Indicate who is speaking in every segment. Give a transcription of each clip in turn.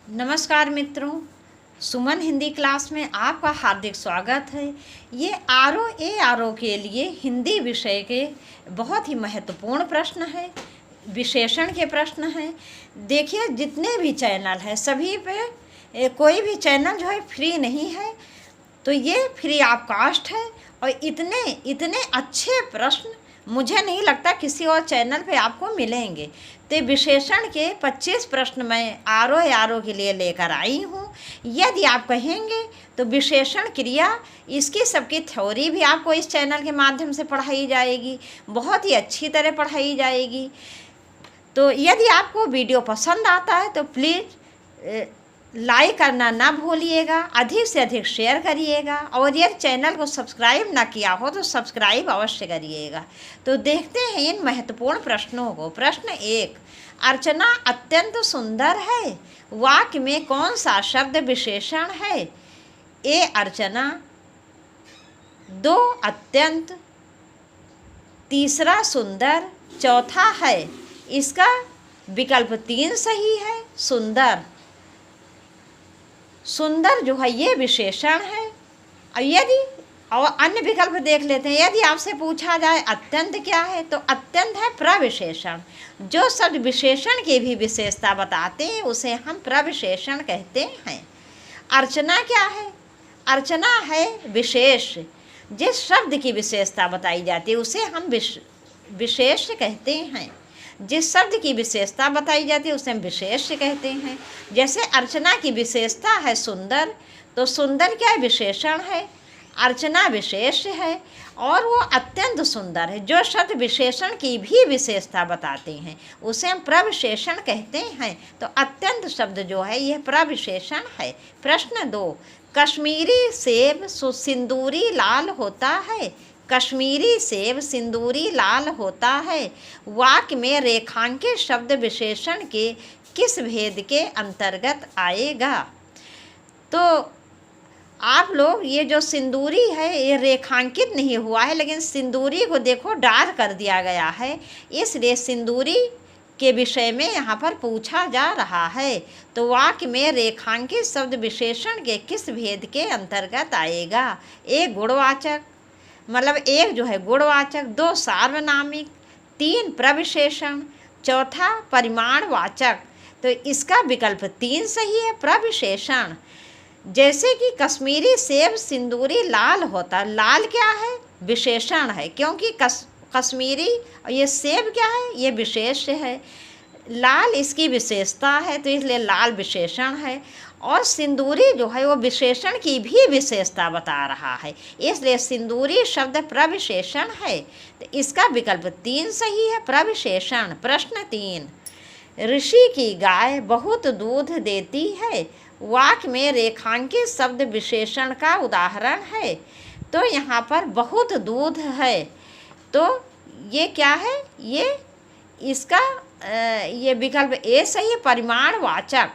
Speaker 1: नमस्कार मित्रों, सुमन हिंदी क्लास में आपका हार्दिक स्वागत है। ये आर ओ के लिए हिंदी विषय के बहुत ही महत्वपूर्ण प्रश्न है, विशेषण के प्रश्न हैं। देखिए, जितने भी चैनल हैं सभी पे कोई भी चैनल जो है फ्री नहीं है, तो ये फ्री ऑफ कास्ट है। और इतने इतने अच्छे प्रश्न मुझे नहीं लगता किसी और चैनल पे आपको मिलेंगे। तो विशेषण के 25 प्रश्न मैं आर ओ के लिए लेकर आई हूँ। यदि आप कहेंगे तो विशेषण क्रिया, इसकी सबकी थ्योरी भी आपको इस चैनल के माध्यम से पढ़ाई जाएगी, बहुत ही अच्छी तरह पढ़ाई जाएगी। तो यदि आपको वीडियो पसंद आता है तो प्लीज़ लाइक करना ना भूलिएगा, अधिक से अधिक शेयर करिएगा, और यदि चैनल को सब्सक्राइब ना किया हो तो सब्सक्राइब अवश्य करिएगा। तो देखते हैं इन महत्वपूर्ण प्रश्नों को। प्रश्न 1, अर्चना अत्यंत सुंदर है, वाक्य में कौन सा शब्द विशेषण है? ए अर्चना, 2 अत्यंत, तीसरा सुंदर, चौथा है। इसका विकल्प 3 सही है, सुंदर। सुंदर जो है ये विशेषण है। और यदि अन्य विकल्प देख लेते हैं। यदि आपसे पूछा जाए अत्यंत क्या है, तो अत्यंत है प्रविशेषण। जो शब्द विशेषण की भी विशेषता बताते हैं उसे हम प्रविशेषण कहते हैं। अर्चना क्या है? अर्चना है विशेष। जिस शब्द की विशेषता बताई जाती है उसे हम विशेष कहते हैं। जिस शब्द की विशेषता बताई जाती है उसे हम विशेष कहते हैं। जैसे अर्चना की विशेषता है सुंदर, तो सुंदर क्या है? विशेषण है। अर्चना विशेष है और वो अत्यंत सुंदर है। जो शब्द विशेषण की भी विशेषता बताते हैं उसे हम प्रविशेषण कहते हैं। तो अत्यंत शब्द जो है यह प्रविशेषण है। प्रश्न 2, कश्मीरी सेब सिंदूरी लाल होता है। कश्मीरी सेब सिंदूरी लाल होता है वाक्य में रेखांकित शब्द विशेषण के किस भेद के अंतर्गत आएगा? तो आप लोग, ये जो सिंदूरी है ये रेखांकित नहीं हुआ है, लेकिन सिंदूरी को देखो डार्क कर दिया गया है, इसलिए सिंदूरी के विषय में यहाँ पर पूछा जा रहा है। तो वाक्य में रेखांकित शब्द विशेषण के किस भेद के अंतर्गत आएगा? एक गुणवाचक, मतलब एक जो है गुणवाचक, 2 सार्वनामिक, 3 प्रविशेषण, चौथा परिमाणवाचक। तो इसका विकल्प 3 सही है, प्रविशेषण। जैसे कि कश्मीरी सेब सिंदूरी लाल होता, लाल क्या है? विशेषण है, क्योंकि कश्मीरी और ये सेब क्या है? ये विशेष है। लाल इसकी विशेषता है तो इसलिए लाल विशेषण है। और सिंदूरी जो है वो विशेषण की भी विशेषता बता रहा है, इसलिए सिंदूरी शब्द प्रविशेषण है। तो इसका विकल्प 3 सही है, प्रविशेषण। प्रश्न 3, ऋषि की गाय बहुत दूध देती है वाक्य में रेखांकित शब्द विशेषण का उदाहरण है। तो यहाँ पर बहुत दूध है, तो ये क्या है? ये इसका ये विकल्प ए सही है, परिमाणवाचक।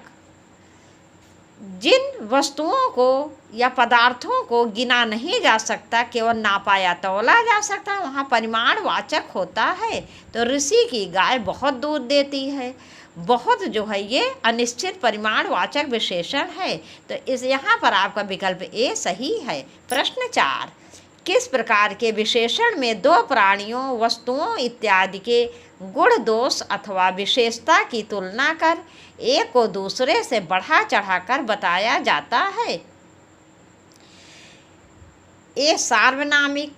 Speaker 1: जिन वस्तुओं को या पदार्थों को गिना नहीं जा सकता, केवल नापा या तौला जा सकता, वहाँ परिमाणवाचक होता है। तो ऋषि की गाय बहुत दूध देती है, बहुत जो है ये अनिश्चित परिमाणवाचक विशेषण है। तो इस यहाँ पर आपका विकल्प ए सही है। प्रश्न 4, किस प्रकार के विशेषण में 2 प्राणियों, वस्तुओं इत्यादि के गुण, दोष अथवा विशेषता की तुलना कर एक को दूसरे से बढ़ा चढ़ाकर बताया जाता है? ए सार्वनामिक,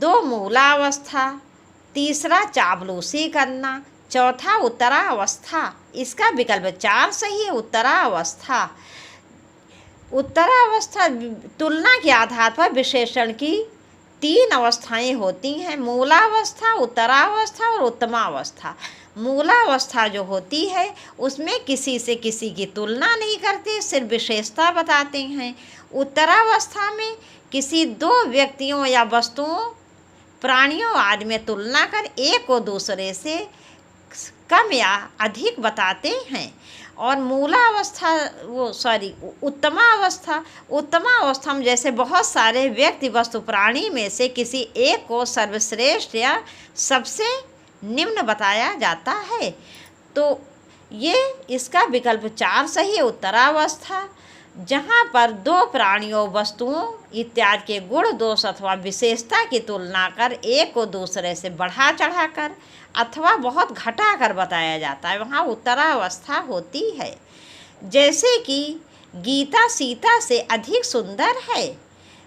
Speaker 1: 2 मूलावस्था, तीसरा चापलूसी करना, चौथा उत्तरावस्था। इसका विकल्प 4 सही है, उत्तरावस्था। उत्तरावस्था तुलना के आधार पर विशेषण की 3 अवस्थाएं होती हैं, मूलावस्था, उत्तरावस्था और उत्तमावस्था। मूलावस्था जो होती है उसमें किसी से किसी की तुलना नहीं करते, सिर्फ विशेषता बताते हैं। उत्तरावस्था में किसी 2 व्यक्तियों या वस्तुओं, प्राणियों आदि में तुलना कर एक को दूसरे से कम या अधिक बताते हैं। और मूलावस्था उत्तमावस्था में जैसे बहुत सारे व्यक्ति, वस्तु, प्राणी में से किसी एक को सर्वश्रेष्ठ या सबसे निम्न बताया जाता है। तो ये इसका विकल्प 4 सही है, उत्तरावस्था। जहाँ पर दो प्राणियों, वस्तुओं इत्यादि के गुण, दोष अथवा विशेषता की तुलना कर एक को दूसरे से बढ़ा चढ़ाकर अथवा बहुत घटा कर बताया जाता है, वहाँ उत्तरावस्था होती है। जैसे कि गीता सीता से अधिक सुंदर है,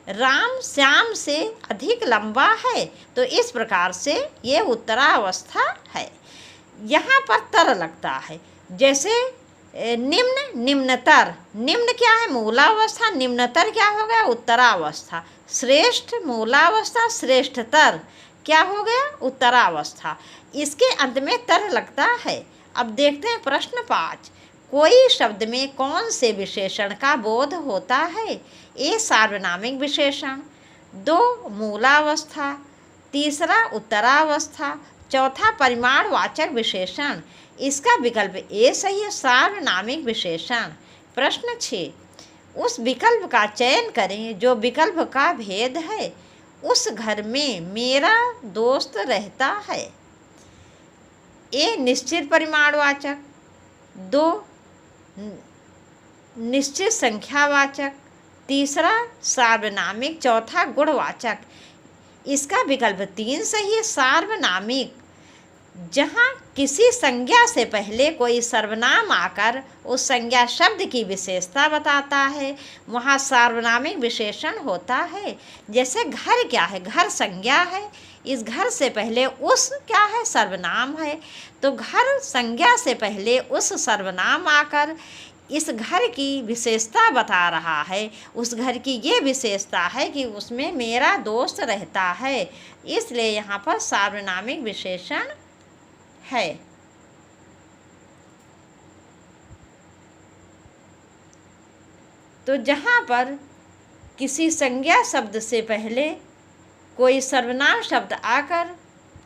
Speaker 1: राम श्याम से अधिक लंबा है, तो इस प्रकार से ये उत्तरावस्था है। यहाँ पर तर लगता है, जैसे निम्न, निम्नतर। निम्न क्या है? मूलावस्था। निम्नतर क्या हो गया? उत्तरावस्था। श्रेष्ठ मूलावस्था, श्रेष्ठतर क्या हो गया? उत्तरावस्था। इसके अंत में तर लगता है। अब देखते हैं प्रश्न 5। कोई शब्द में कौन से विशेषण का बोध होता है? ए सार्वनामिक विशेषण, 2 मूलावस्था, 3 उत्तरावस्था, 4 परिमाणवाचक विशेषण। इसका विकल्प ए सही है, सार्वनामिक विशेषण। प्रश्न 6। उस विकल्प का चयन करें जो विकल्प का भेद है। उस घर में मेरा दोस्त रहता है। ए निश्चित परिमाणवाचक, 2 निश्चित संख्यावाचक, 3 सार्वनामिक, 4 गुणवाचक। इसका विकल्प 3 सही है, सार्वनामिक। जहाँ किसी संज्ञा से पहले कोई सर्वनाम आकर उस संज्ञा शब्द की विशेषता बताता है, वहाँ सार्वनामिक विशेषण होता है। जैसे घर क्या है? घर संज्ञा है, इस घर से पहले उस क्या है? सर्वनाम है। तो घर संज्ञा से पहले उस सर्वनाम आकर इस घर की विशेषता बता रहा है। उस घर की ये विशेषता है कि उसमें मेरा दोस्त रहता है, इसलिए यहाँ पर सार्वनामिक विशेषण है। तो जहाँ पर किसी संज्ञा शब्द से पहले कोई सर्वनाम शब्द आकर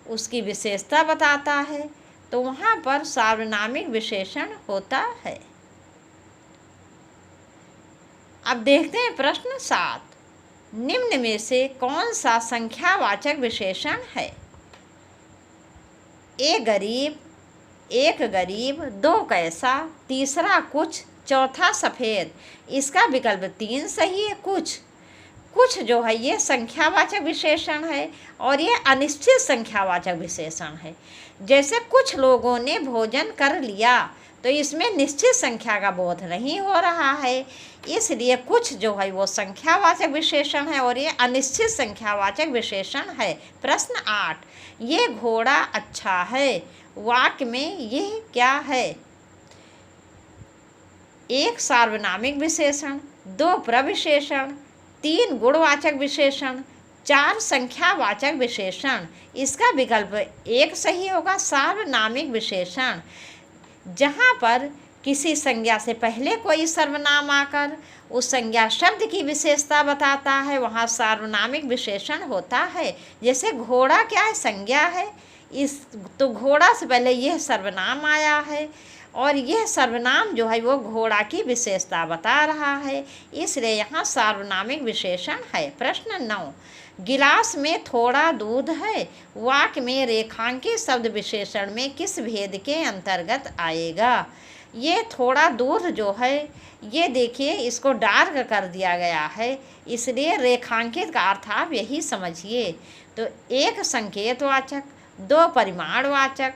Speaker 1: उसकी विशेषता बताता है, तो वहाँ पर सार्वनामिक विशेषण होता है। अब देखते हैं प्रश्न 7। निम्न में से कौन सा संख्यावाचक विशेषण है? ए गरीब, 1 गरीब, 2 कैसा, 3 कुछ, 4 सफ़ेद। इसका विकल्प 3 सही है, कुछ। कुछ जो है ये संख्यावाचक विशेषण है और ये अनिश्चित संख्यावाचक विशेषण है। जैसे कुछ लोगों ने भोजन कर लिया, तो इसमें निश्चित संख्या का बोध नहीं हो रहा है, इसलिए कुछ जो है वो संख्यावाचक विशेषण है और ये अनिश्चित संख्यावाचक विशेषण है। प्रश्न 8। ये घोड़ा अच्छा है, वाक्य में यह क्या है? 1 सार्वनामिक विशेषण, 2 प्रविशेषण, 3 गुणवाचक विशेषण, 4 संख्यावाचक विशेषण। इसका विकल्प 1 सही होगा, सार्वनामिक विशेषण। जहाँ पर किसी संज्ञा से पहले कोई सर्वनाम आकर उस संज्ञा शब्द की विशेषता बताता है, वहाँ सार्वनामिक विशेषण होता है। जैसे घोड़ा क्या है? संज्ञा है, इस तो घोड़ा से पहले यह सर्वनाम आया है और यह सर्वनाम जो है वो घोड़ा की विशेषता बता रहा है, इसलिए यहाँ सार्वनामिक विशेषण है। प्रश्न 9। गिलास में थोड़ा दूध है, वाक्य में रेखांकित शब्द विशेषण में किस भेद के अंतर्गत आएगा? ये थोड़ा दूध जो है ये देखिए इसको डार्क कर दिया गया है, इसलिए रेखांकित का अर्थ आप यही समझिए। तो 1 संकेतवाचक, 2 परिमाणवाचक,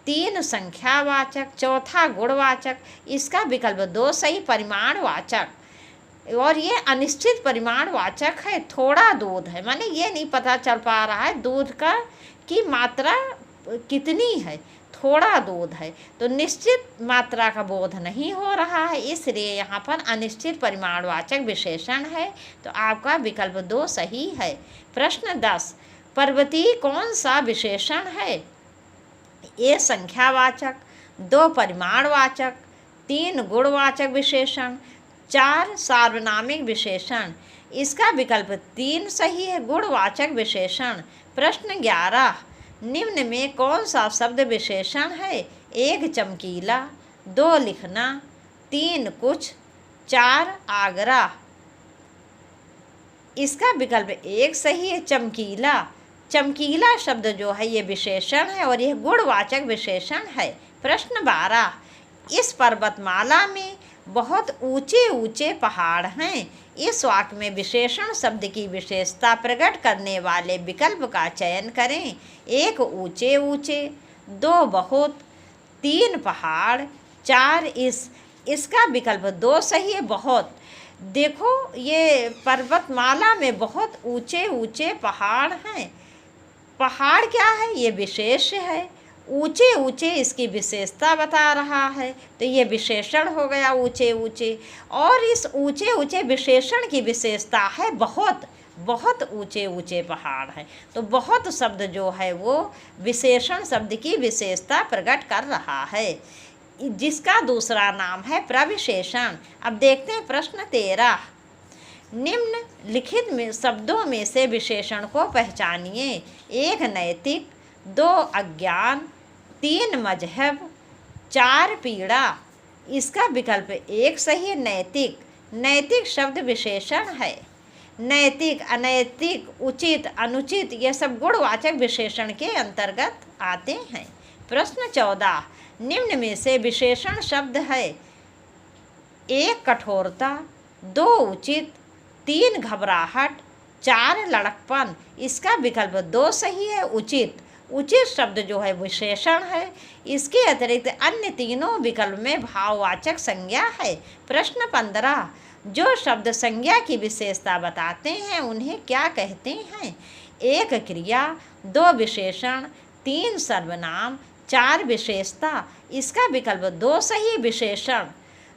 Speaker 1: 3 संख्यावाचक, 4 गुणवाचक। इसका विकल्प 2 सही, परिमाणवाचक। और ये अनिश्चित परिमाणवाचक है। थोड़ा दूध है माने ये नहीं पता चल पा रहा है दूध का की मात्रा कितनी है, थोड़ा दूध है, तो निश्चित मात्रा का बोध नहीं हो रहा है, इसलिए यहाँ पर अनिश्चित परिमाणवाचक विशेषण है। तो आपका विकल्प 2 सही है। प्रश्न 10। पर्वतीय कौन सा विशेषण है? ए संख्यावाचक, 2 परिमाणवाचक, 3 गुणवाचक विशेषण, 4 सार्वनामिक विशेषण। इसका विकल्प 3 सही है, गुणवाचक विशेषण। प्रश्न 11। निम्न में कौन सा शब्द विशेषण है? 1 चमकीला, 2 लिखना, 3 कुछ, 4 आगरा। इसका विकल्प 1 सही है, चमकीला। चमकीला शब्द जो है ये विशेषण है और यह गुणवाचक विशेषण है। प्रश्न 12। इस पर्वतमाला में बहुत ऊंचे ऊंचे पहाड़ हैं। इस वाक्य में विशेषण शब्द की विशेषता प्रकट करने वाले विकल्प का चयन करें। 1 ऊंचे ऊंचे, 2 बहुत, 3 पहाड़, 4 इसका विकल्प 2 सही है, बहुत। देखो ये पर्वतमाला में बहुत ऊंचे ऊंचे पहाड़ हैं। पहाड़ क्या है? ये विशेष है। ऊंचे ऊंचे इसकी विशेषता बता रहा है, तो ये विशेषण हो गया ऊंचे ऊंचे। और इस ऊंचे ऊंचे विशेषण की विशेषता है बहुत, बहुत ऊंचे ऊंचे पहाड़ हैं। तो बहुत शब्द जो है वो विशेषण शब्द की विशेषता प्रकट कर रहा है, जिसका दूसरा नाम है प्रविशेषण। अब देखते हैं प्रश्न 13। निम्न लिखित में शब्दों में से विशेषण को पहचानिए। 1 नैतिक, 2 अज्ञान, 3 मजहब, 4 पीड़ा। इसका विकल्प 1 सही है, नैतिक। नैतिक शब्द विशेषण है। नैतिक, अनैतिक, उचित, अनुचित ये सब गुणवाचक विशेषण के अंतर्गत आते हैं। प्रश्न 14। निम्न में से विशेषण शब्द है। 1 कठोरता, 2 उचित, 3 घबराहट, 4 लड़कपन। इसका विकल्प 2 सही है, उचित। उचित शब्द जो है विशेषण है। इसके अतिरिक्त अन्य तीनों विकल्प में भाववाचक संज्ञा है। प्रश्न 15। जो शब्द संज्ञा की विशेषता बताते हैं उन्हें क्या कहते हैं? 1 क्रिया, 2 विशेषण, 3 सर्वनाम, 4 विशेषता। इसका विकल्प 2 सही, विशेषण।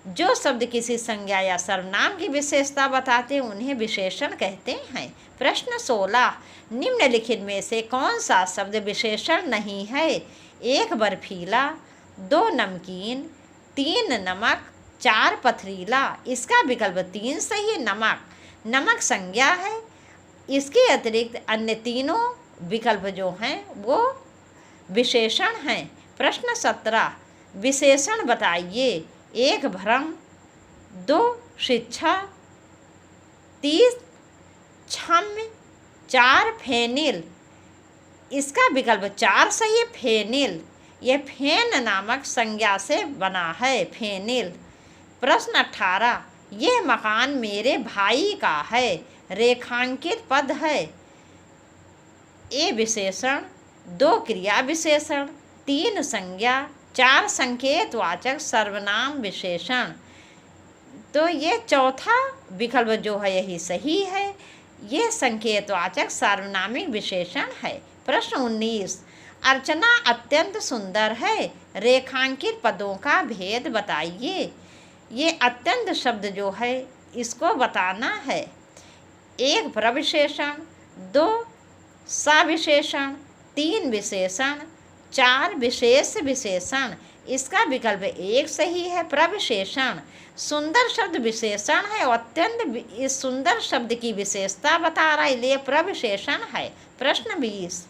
Speaker 1: जो शब्द किसी संज्ञा या सर्वनाम की विशेषता बताते हैं उन्हें विशेषण कहते हैं। प्रश्न 16। निम्नलिखित में से कौन सा शब्द विशेषण नहीं है? 1 बर्फीला, 2 नमकीन, 3 नमक, 4 पथरीला। इसका विकल्प 3 सही है, नमक। नमक संज्ञा है। इसके अतिरिक्त अन्य तीनों विकल्प जो हैं वो विशेषण हैं। प्रश्न 17। विशेषण बताइए। 1 भ्रम, 2 शिक्षा, 3 क्षम्य, 4 फेनिल। इसका विकल्प 4 सही है, फेनिल। यह फेन नामक संज्ञा से बना है, फेनिल। प्रश्न 18। यह मकान मेरे भाई का है। रेखांकित पद है। ए विशेषण, 2 क्रिया विशेषण, 3 संज्ञा, 4 संकेतवाचक सर्वनाम विशेषण। तो ये चौथा विकल्प जो है यही सही है। ये संकेतवाचक सार्वनामिक विशेषण है। प्रश्न 19। अर्चना अत्यंत सुंदर है। रेखांकित पदों का भेद बताइए। ये अत्यंत शब्द जो है इसको बताना है। 1 प्रविशेषण, 2 सविशेषण, 3 विशेषण, 4 विशेष विशेषण। इसका विकल्प 1 सही है, प्रविशेषण। सुंदर शब्द विशेषण है और अत्यंत इस सुंदर शब्द की विशेषता बता रहा है, इसलिए प्रविशेषण है। प्रश्न 20।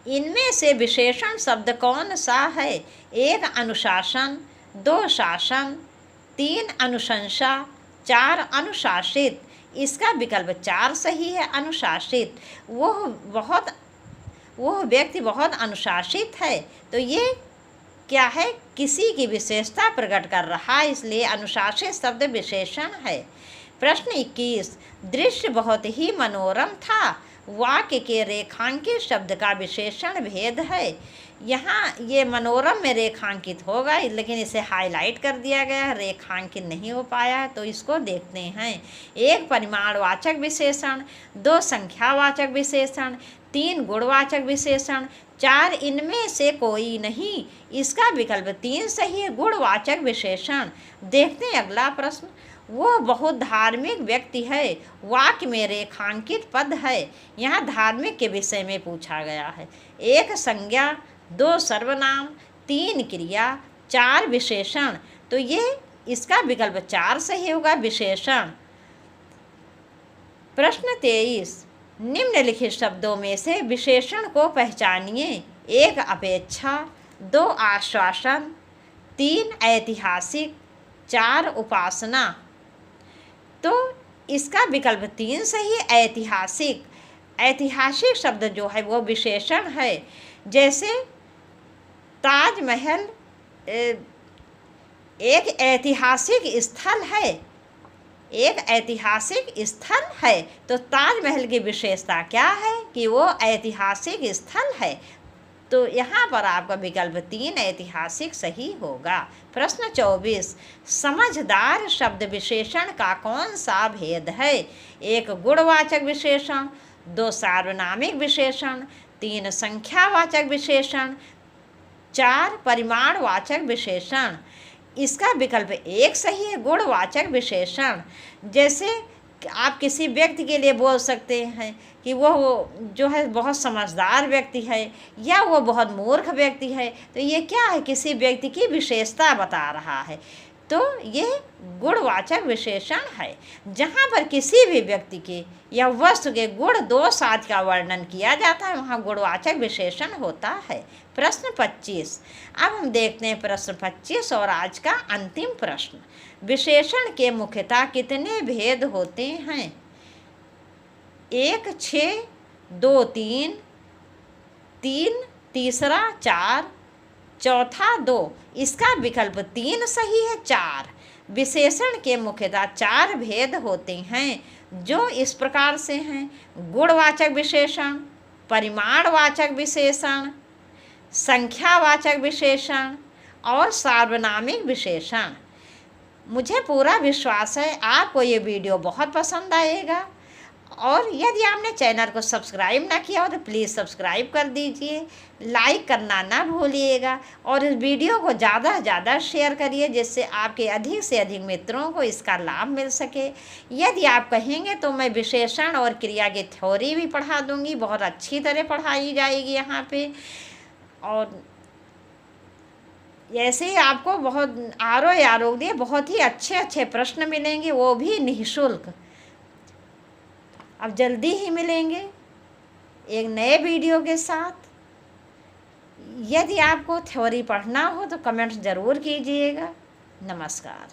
Speaker 1: इनमें से विशेषण शब्द कौन सा है? 1 अनुशासन, 2 शासन, 3 अनुशंसा, 4 अनुशासित। इसका विकल्प 4 सही है, अनुशासित। वह व्यक्ति बहुत अनुशासित है। तो ये क्या है? किसी की विशेषता प्रकट कर रहा है, इसलिए अनुशासित शब्द विशेषण है। प्रश्न 21। दृश्य बहुत ही मनोरम था। वाक्य के रेखांकित शब्द का विशेषण भेद है। यहाँ ये मनोरम में रेखांकित होगा, लेकिन इसे हाईलाइट कर दिया गया है, रेखांकित नहीं हो पाया है। तो इसको देखते हैं। 1 परिमाणवाचक विशेषण, 2 संख्यावाचक विशेषण, 3 गुणवाचक विशेषण, 4 इनमें से कोई नहीं। इसका विकल्प 3 सही है, गुणवाचक विशेषण। देखते हैं अगला प्रश्न। वो बहुत धार्मिक व्यक्ति है। वाक्य में रेखांकित पद है। यहाँ धार्मिक के विषय में पूछा गया है। 1 संज्ञा, 2 सर्वनाम, 3 क्रिया, 4 विशेषण। तो ये इसका विकल्प 4 सही होगा, विशेषण। प्रश्न 23। निम्नलिखित शब्दों में से विशेषण को पहचानिए। 1 अपेक्षा, 2 आश्वासन, 3 ऐतिहासिक, 4 उपासना। तो इसका विकल्प 3 सही है, ऐतिहासिक। ऐतिहासिक शब्द जो है वो विशेषण है। जैसे ताजमहल एक ऐतिहासिक स्थल है, एक ऐतिहासिक स्थल है, तो ताजमहल की विशेषता क्या है कि वो ऐतिहासिक स्थल है। तो यहाँ पर आपका विकल्प 3 ऐतिहासिक सही होगा। प्रश्न 24, समझदार शब्द विशेषण का कौन सा भेद है? 1 गुणवाचक विशेषण, 2 सार्वनामिक विशेषण, 3 संख्यावाचक विशेषण, 4 परिमाणवाचक विशेषण। इसका विकल्प 1 सही है, गुणवाचक विशेषण। जैसे आप किसी व्यक्ति के लिए बोल सकते हैं कि वो जो है बहुत समझदार व्यक्ति है या वो बहुत मूर्ख व्यक्ति है, तो ये क्या है, किसी व्यक्ति की विशेषता बता रहा है, तो ये गुणवाचक विशेषण है। जहाँ पर किसी भी व्यक्ति के या वस्तु के गुण दोष आदि का वर्णन किया जाता है वहाँ गुणवाचक विशेषण होता है। प्रश्न 25, अब हम देखते हैं प्रश्न 25 और आज का अंतिम प्रश्न। विशेषण के मुख्यतः कितने भेद होते हैं? 1 6, 2 3, 3 तीसरा 4, चौथा 2। इसका विकल्प 3 सही है, 4। विशेषण के मुख्यतः 4 भेद होते हैं जो इस प्रकार से हैं: गुणवाचक विशेषण, परिमाणवाचक विशेषण, संख्यावाचक विशेषण और सार्वनामिक विशेषण। मुझे पूरा विश्वास है आपको ये वीडियो बहुत पसंद आएगा, और यदि आपने चैनल को सब्सक्राइब ना किया हो तो प्लीज़ सब्सक्राइब कर दीजिए, लाइक करना ना भूलिएगा और इस वीडियो को ज़्यादा से ज़्यादा शेयर करिए जिससे आपके अधिक से अधिक मित्रों को इसका लाभ मिल सके। यदि आप कहेंगे तो मैं विशेषण और क्रिया की थ्योरी भी पढ़ा दूँगी, बहुत अच्छी तरह पढ़ाई जाएगी यहाँ पे। और ऐसे ही आपको बहुत आरोग्य बहुत ही अच्छे अच्छे प्रश्न मिलेंगे, वो भी निःशुल्क। अब जल्दी ही मिलेंगे एक नए वीडियो के साथ। यदि आपको थ्योरी पढ़ना हो तो कमेंट्स ज़रूर कीजिएगा। नमस्कार।